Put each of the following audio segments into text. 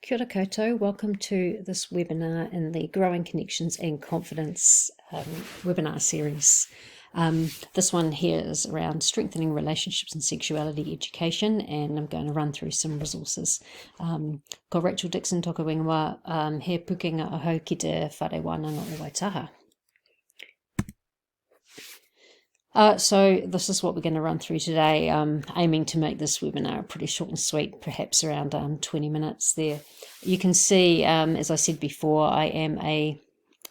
Kia ora koutou, welcome to this webinar in the Growing Connections and Confidence webinar series. This one here is around strengthening relationships and sexuality education, and I'm going to run through some resources. Ko Rachel Dixon toka wingwa, he pukenga ahau ki te whare wana no o Waitaha. So this is what we're going to run through today, aiming to make this webinar pretty short and sweet, perhaps around 20 minutes there. You can see, as I said before, I am a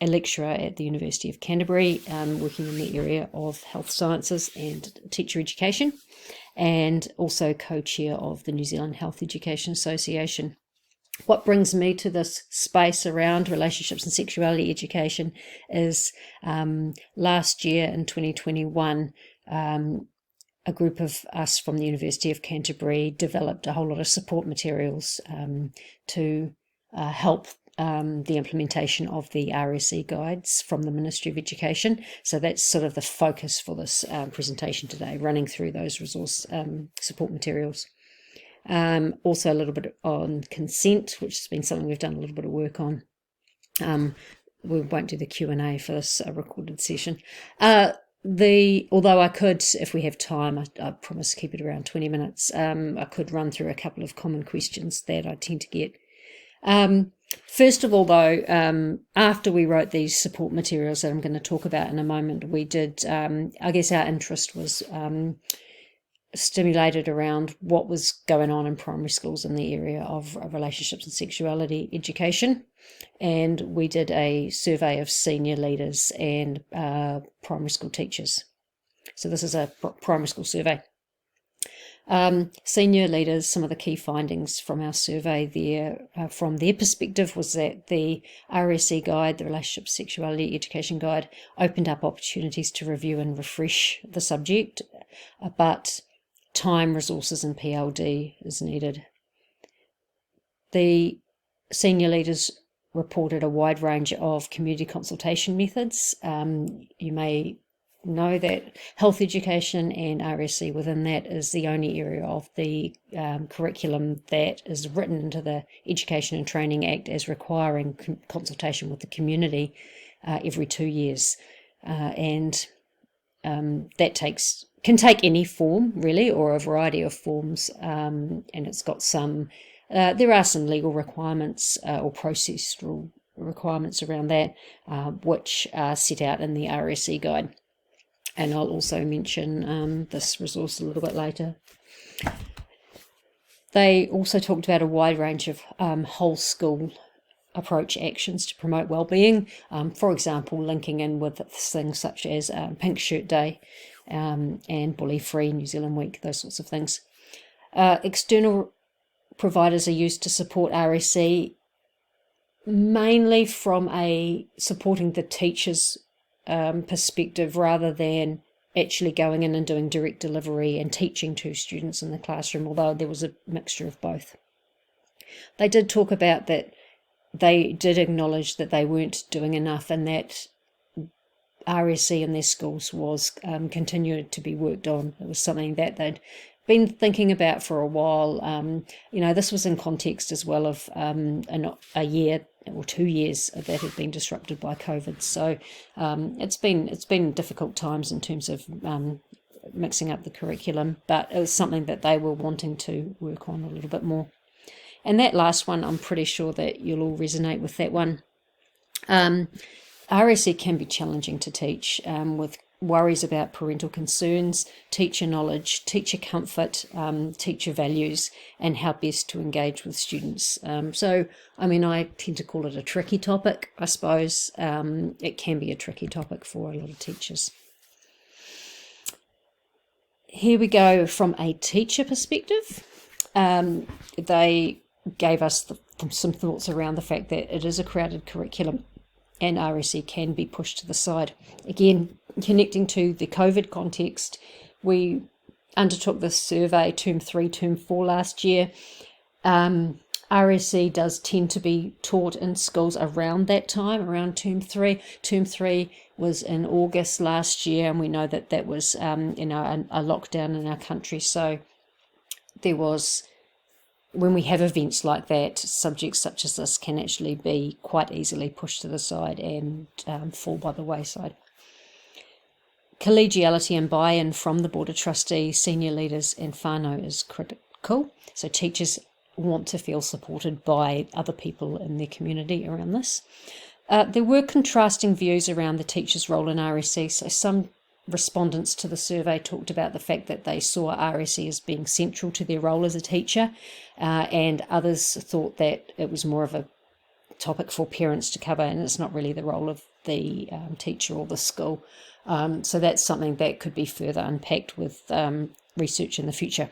lecturer at the University of Canterbury, working in the area of health sciences and teacher education, and also co-chair of the New Zealand Health Education Association. What brings me to this space around relationships and sexuality education is last year in 2021, a group of us from the University of Canterbury developed a whole lot of support materials to help the implementation of the RSE Guides from the Ministry of Education. So that's sort of the focus for this presentation today, running through those resource support materials. Also a little bit on consent, which has been something we've done a little bit of work on. We won't do the Q&A for this recorded session. Although I could, if we have time, I promise to keep it around 20 minutes, I could run through a couple of common questions that I tend to get. First of all, though, after we wrote these support materials that I'm going to talk about in a moment, we did, I guess our interest was stimulated around what was going on in primary schools in the area of relationships and sexuality education. And we did a survey of senior leaders and primary school teachers. So this is a primary school survey. Senior leaders, some of the key findings from our survey there, from their perspective, was that the RSE Guide, the Relationship Sexuality Education Guide, opened up opportunities to review and refresh the subject, but time, resources and PLD is needed. The senior leaders reported a wide range of community consultation methods. You may know that health education and RSE within that is the only area of the curriculum that is written into the Education and Training Act as requiring consultation with the community every 2 years. And that can take any form really, or a variety of forms, and it's got some there are some legal requirements or procedural requirements around that, which are set out in the RSE Guide, and I'll also mention this resource a little bit later. They also talked about a wide range of whole school approach actions to promote wellbeing, for example, linking in with things such as Pink Shirt Day and Bully Free New Zealand Week, those sorts of things. External providers are used to support RSE mainly from a supporting the teachers perspective, rather than actually going in and doing direct delivery and teaching to students in the classroom, although there was a mixture of both. They did talk about that they did acknowledge that they weren't doing enough, and that RSE in their schools was continued to be worked on. It was something that they'd been thinking about for a while. This was in context as well of a year or 2 years that had been disrupted by COVID. So it's been difficult times in terms of mixing up the curriculum, but it was something that they were wanting to work on a little bit more. And that last one, I'm pretty sure that you'll all resonate with that one. RSE can be challenging to teach, with worries about parental concerns, teacher knowledge, teacher comfort, teacher values, and how best to engage with students. I tend to call it a tricky topic, I suppose. It can be a tricky topic for a lot of teachers. Here we go from a teacher perspective. They gave us some thoughts around the fact that it is a crowded curriculum and RSE can be pushed to the side. Again, connecting to the COVID context, we undertook this survey term 3, term 4 last year. RSE does tend to be taught in schools around that time, around term 3. Term 3 was in August last year, and we know that was a lockdown in our country, so there was when we have events like that, subjects such as this can actually be quite easily pushed to the side and fall by the wayside. Collegiality and buy-in from the Board of Trustees, senior leaders and whānau is critical. So teachers want to feel supported by other people in their community around this. There were contrasting views around the teacher's role in RSE. So some respondents to the survey talked about the fact that they saw RSE as being central to their role as a teacher, and others thought that it was more of a topic for parents to cover, and it's not really the role of the teacher or the school. So that's something that could be further unpacked with research in the future.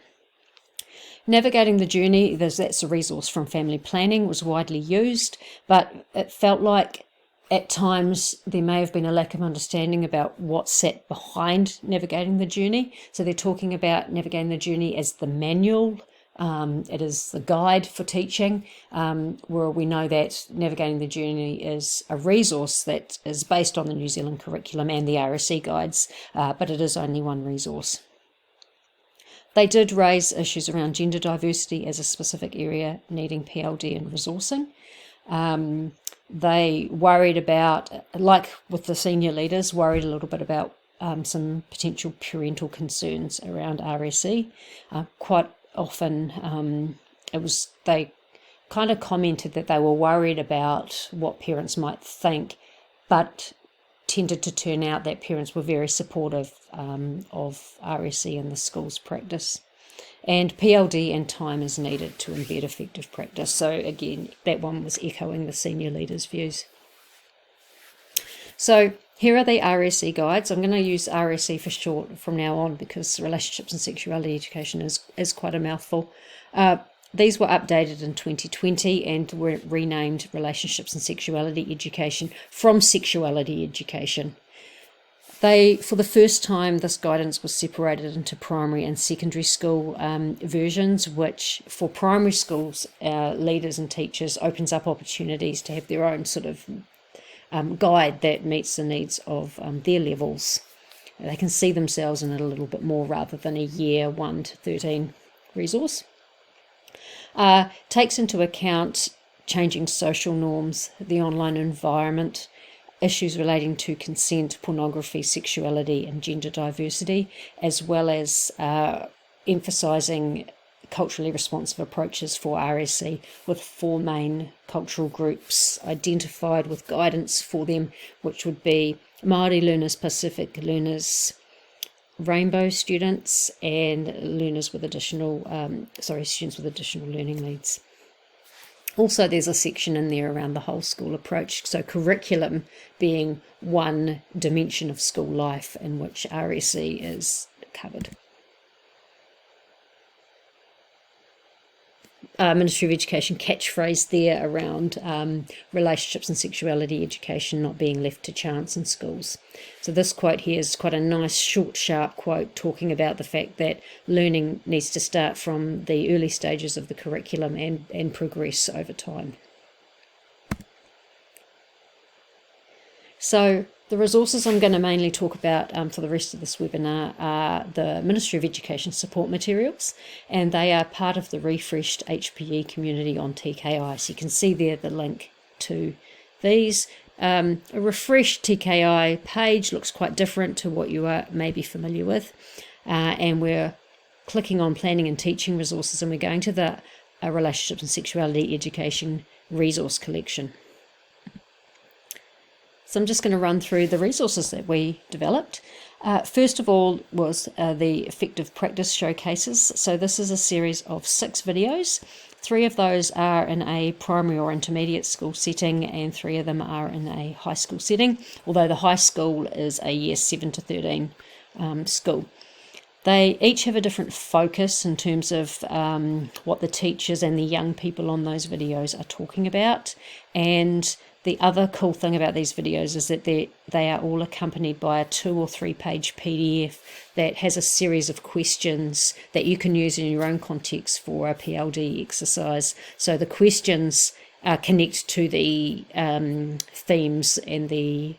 Navigating the journey, that's a resource from family planning, was widely used, but it felt like at times there may have been a lack of understanding about what sat behind navigating the journey. So they're talking about navigating the journey as the manual. It is the guide for teaching, where we know that navigating the journey is a resource that is based on the New Zealand curriculum and the RSE Guides, but it is only one resource. They did raise issues around gender diversity as a specific area needing PLD and resourcing. They worried about, like with the senior leaders, worried a little bit about some potential parental concerns around RSE. Quite often they kind of commented that they were worried about what parents might think, but tended to turn out that parents were very supportive of RSE in the school's practice. And PLD and time is needed to embed effective practice. So again, that one was echoing the senior leaders' views. So here are the RSE guides. I'm going to use RSE for short from now on because relationships and sexuality education is quite a mouthful. These were updated in 2020 and were renamed Relationships and Sexuality Education from Sexuality Education. For the first time, this guidance was separated into primary and secondary school versions, which for primary schools, leaders and teachers opens up opportunities to have their own sort of guide that meets the needs of their levels. They can see themselves in it a little bit more rather than a year 1 to 13 resource. Takes into account changing social norms, the online environment, issues relating to consent, pornography, sexuality and gender diversity, as well as emphasising culturally responsive approaches for RSE with 4 main cultural groups identified with guidance for them, which would be Māori learners, Pacific learners, Rainbow students and learners with students with additional learning needs. Also, there's a section in there around the whole school approach, so curriculum being one dimension of school life in which RSE is covered. Ministry of Education catchphrase there around relationships and sexuality education not being left to chance in schools. So this quote here is quite a nice, short, sharp quote talking about the fact that learning needs to start from the early stages of the curriculum and progress over time. So the resources I'm going to mainly talk about for the rest of this webinar are the Ministry of Education support materials, and they are part of the refreshed HPE community on TKI. So you can see there the link to these. A refreshed TKI page looks quite different to what you are maybe familiar with, and we're clicking on planning and teaching resources, and we're going to the relationships and sexuality education resource collection. So I'm just going to run through the resources that we developed. First of all was the effective practice showcases. So this is a series of 6 videos. 3 of those are in a primary or intermediate school setting and 3 of them are in a high school setting, although the high school is a year 7 to 13 school. They each have a different focus in terms of what the teachers and the young people on those videos are talking about, and the other cool thing about these videos is that they are all accompanied by a 2 or 3 page PDF that has a series of questions that you can use in your own context for a PLD exercise. So the questions connect to the themes and the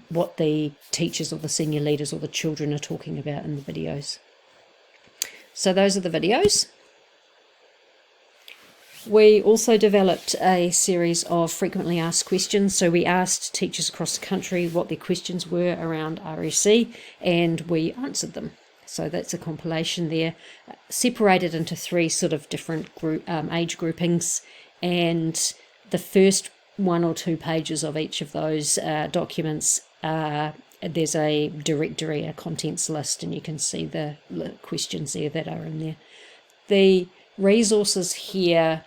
what the teachers or the senior leaders or the children are talking about in the videos. So those are the videos. We also developed a series of frequently asked questions. So we asked teachers across the country what their questions were around RSE, and we answered them. So that's a compilation there, separated into 3 sort of different age groupings, and the first 1 or 2 pages of each of those documents, there's a directory, a contents list, and you can see the questions there that are in there. The resources here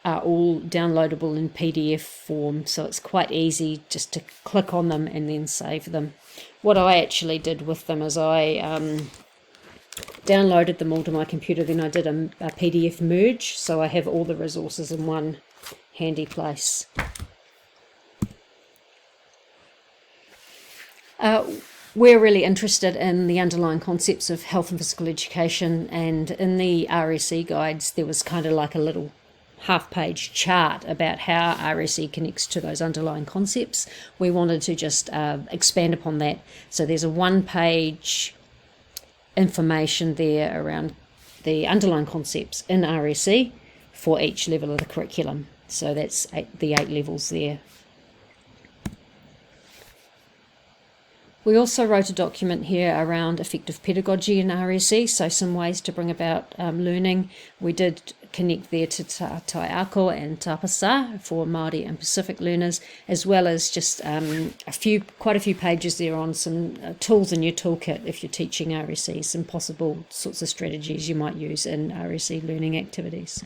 are all downloadable in PDF form, so it's quite easy just to click on them and then save them. What I actually did with them is I downloaded them all to my computer, then I did a PDF merge, so I have all the resources in one handy place. We're really interested in the underlying concepts of health and physical education, and in the RSE guides there was kind of like a little half-page chart about how RSE connects to those underlying concepts. We wanted to just expand upon that. So there's a 1-page information there around the underlying concepts in RSE for each level of the curriculum. So that's the 8 levels there. We also wrote a document here around effective pedagogy in RSE, so some ways to bring about learning. We did connect there to Tai Ako and Tapasa for Māori and Pacific learners, as well as just quite a few pages there on some tools in your toolkit if you're teaching RSE, some possible sorts of strategies you might use in RSE learning activities.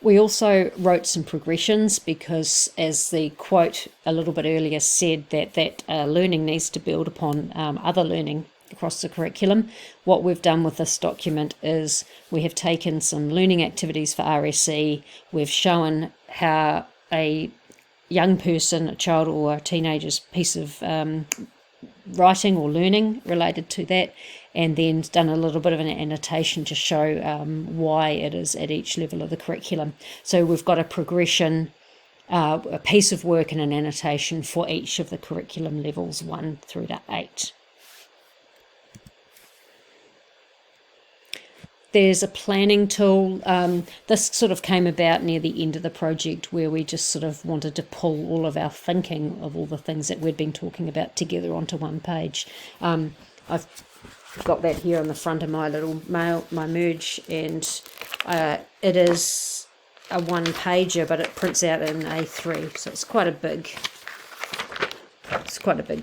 We also wrote some progressions because, as the quote a little bit earlier said, that learning needs to build upon other learning across the curriculum. What we've done with this document is we have taken some learning activities for RSE. We've shown how a young person, a child or a teenager's piece of writing or learning related to that, and then done a little bit of an annotation to show why it is at each level of the curriculum. So we've got a progression, a piece of work and an annotation for each of the curriculum levels 1 through to 8. There's a planning tool. This sort of came about near the end of the project, where we just sort of wanted to pull all of our thinking of all the things that we'd been talking about together onto one page. I've got that here on the front of my little my merge, and it is a 1-pager, but it prints out in A3, so it's quite a big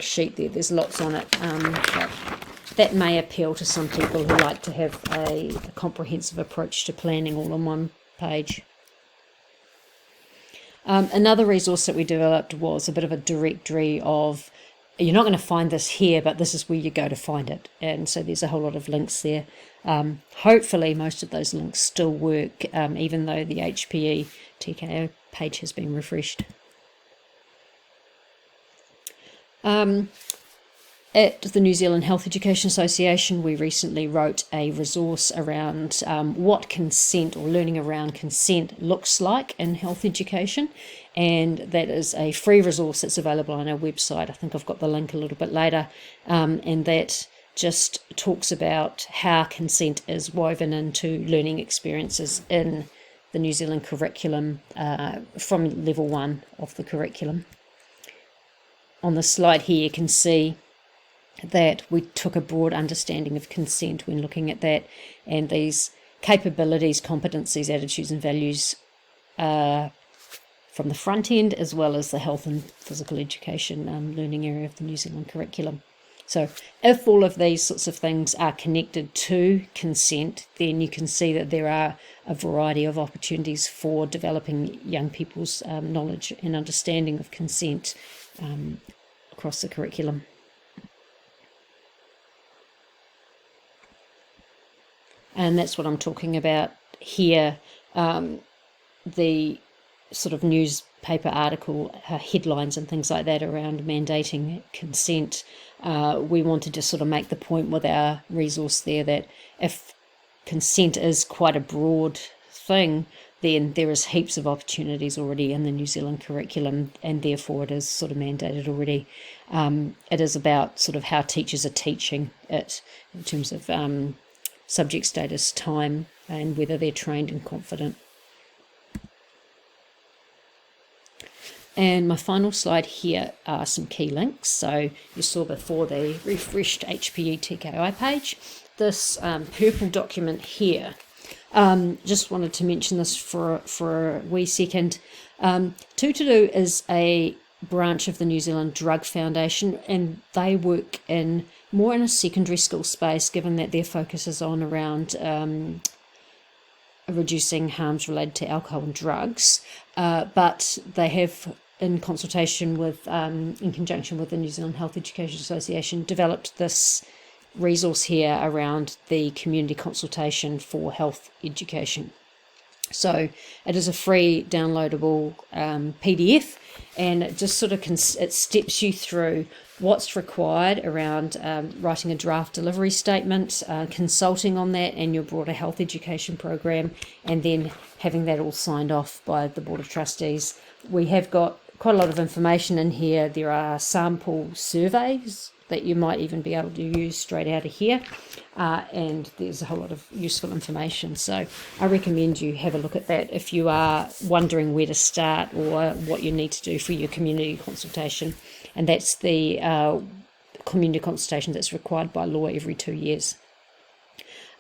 sheet there. There's lots on it. But that may appeal to some people who like to have a comprehensive approach to planning all on one page. Another resource that we developed was a bit of a directory of, you're not going to find this here, but this is where you go to find it. And so there's a whole lot of links there. Hopefully most of those links still work, even though the HPE TKO page has been refreshed. At the New Zealand Health Education Association, we recently wrote a resource around what consent or learning around consent looks like in health education, and that is a free resource that's available on our website. I think I've got the link a little bit later, and that just talks about how consent is woven into learning experiences in the New Zealand curriculum from level 1 of the curriculum. On the slide here you can see that we took a broad understanding of consent when looking at that, and these capabilities, competencies, attitudes and values from the front end, as well as the health and physical education learning area of the New Zealand curriculum. So if all of these sorts of things are connected to consent, then you can see that there are a variety of opportunities for developing young people's knowledge and understanding of consent across the curriculum. And that's what I'm talking about here. The sort of newspaper article headlines and things like that around mandating consent. We wanted to sort of make the point with our resource there that if consent is quite a broad thing, then there is heaps of opportunities already in the New Zealand curriculum, and therefore it is sort of mandated already. It is about sort of how teachers are teaching it in terms of subject status, time, and whether they're trained and confident. And my final slide here are some key links. So you saw before the refreshed HPE TKI page. This purple document here, just wanted to mention this for a wee second. Tutoru is a branch of the New Zealand Drug Foundation, and they work more in a secondary school space, given that their focus is on around reducing harms related to alcohol and drugs, but they have, in consultation with, in conjunction with the New Zealand Health Education Association, developed this resource here around the community consultation for health education. So it is a free downloadable PDF, and it just sort of it steps you through what's required around writing a draft delivery statement, consulting on that and your broader health education program, and then having that all signed off by the Board of Trustees. We have got quite a lot of information in here. There are sample surveys that you might even be able to use straight out of here, and there's a whole lot of useful information. So I recommend you have a look at that if you are wondering where to start or what you need to do for your community consultation. And that's the community consultation that's required by law every 2 years.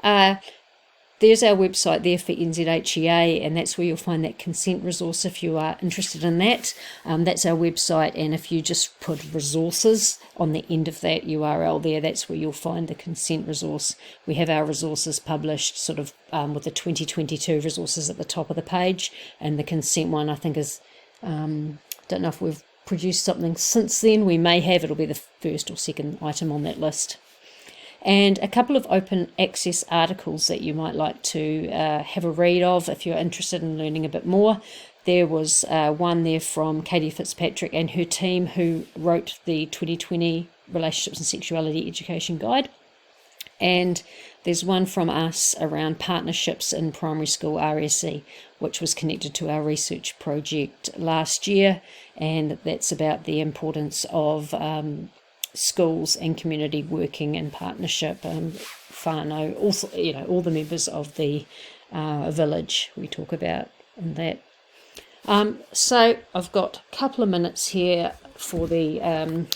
There's our website there for NZHEA, and that's where you'll find that consent resource if you are interested in that. That's our website, and if you just put resources on the end of that URL there, that's where you'll find the consent resource. We have our resources published sort of with the 2022 resources at the top of the page, and the consent one I think is, don't know if we've produced something since then. We may have. It'll be the first or second item on that list. And a couple of open access articles that you might like to have a read of if you're interested in learning a bit more. There was one there from Katie Fitzpatrick and her team, who wrote the 2020 Relationships and Sexuality Education Guide. And there's one from us around partnerships in primary school RSE, which was connected to our research project last year. And that's about the importance of schools and community working in partnership, and whānau, also, all the members of the village we talk about in that. So I've got a couple of minutes here for the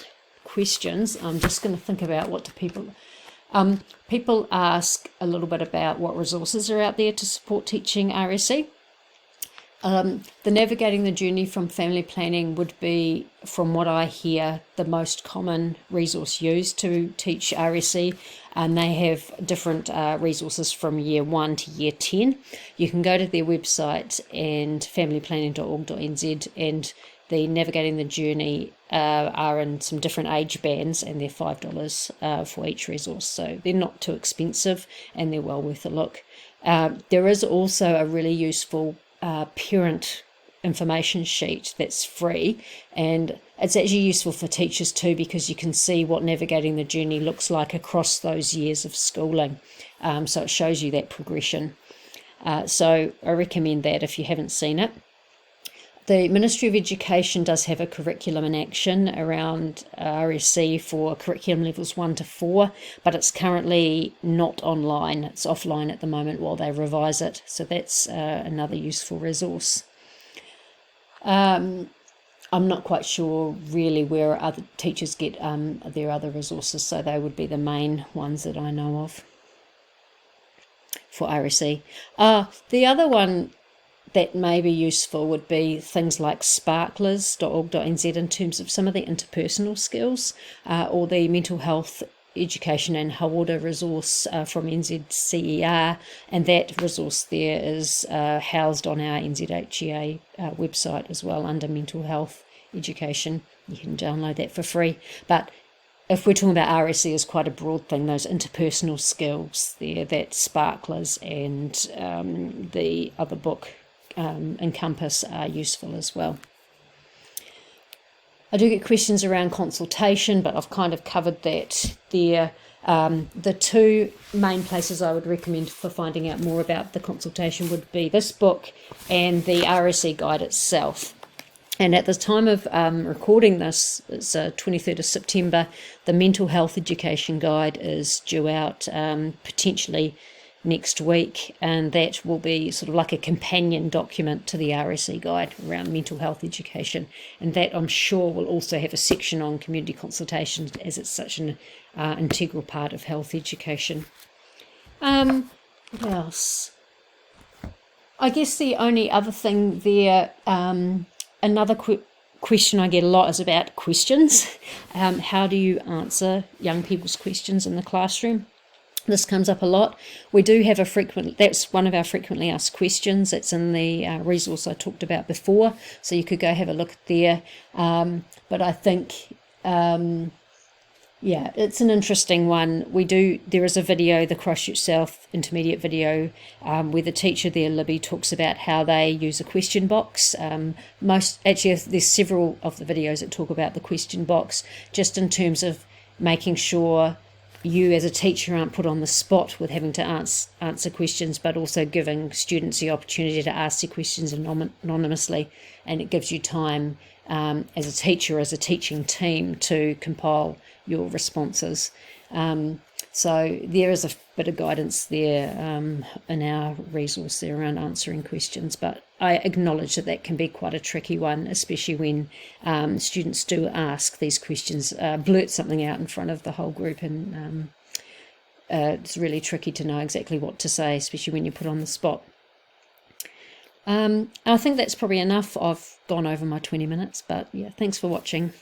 questions. I'm just going to think about what do people ask a little bit about what resources are out there to support teaching RSE. The Navigating the Journey from Family Planning would be, from what I hear, the most common resource used to teach RSE, and they have different resources from year 1 to year 10. You can go to their website and familyplanning.org.nz, and the Navigating the Journey are in some different age bands, and they're $5 for each resource, so they're not too expensive and they're well worth a look. There is also a really useful parent information sheet that's free, and it's actually useful for teachers too, because you can see what navigating the journey looks like across those years of schooling. So it shows you that progression. So I recommend that if you haven't seen it. The Ministry of Education does have a curriculum in action around RSE for curriculum levels 1 to 4, but it's currently not online. It's offline at the moment while they revise it. So that's another useful resource. I'm not quite sure really where other teachers get their other resources, so they would be the main ones that I know of for RSE. The other one that may be useful would be things like sparklers.org.nz in terms of some of the interpersonal skills, or the mental health education and Hawara resource from NZCER, and that resource there is housed on our NZHEA website as well under mental health education. You can download that for free. But if we're talking about RSE as quite a broad thing, those interpersonal skills there, that Sparklers and the other book Encompass are useful as well. I do get questions around consultation, but I've kind of covered that there. The two main places I would recommend for finding out more about the consultation would be this book and the RSE Guide itself. And at the time of recording this, it's 23rd of September, the Mental Health Education Guide is due out potentially next week, and that will be sort of like a companion document to the RSE guide around mental health education, and that I'm sure will also have a section on community consultations, as it's such an integral part of health education. What else? I guess the only other thing there, another question I get a lot is about questions. How do you answer young people's questions in the classroom? This comes up a lot. We do have that's one of our frequently asked questions. It's in the resource I talked about before, so you could go have a look there. But I think, yeah, it's an interesting one. There is a video, the Christchurch South intermediate video, where the teacher there, Libby, talks about how they use a question box. There's several of the videos that talk about the question box, just in terms of making sure you as a teacher aren't put on the spot with having to answer questions, but also giving students the opportunity to ask their questions anonymously, and it gives you time as a teacher, as a teaching team, to compile your responses. So there is a bit of guidance there in our resource there around answering questions, but I acknowledge that can be quite a tricky one, especially when students do ask these questions, blurt something out in front of the whole group, and it's really tricky to know exactly what to say, especially when you're put on the spot. I think that's probably enough. I've gone over my 20 minutes, but yeah, thanks for watching.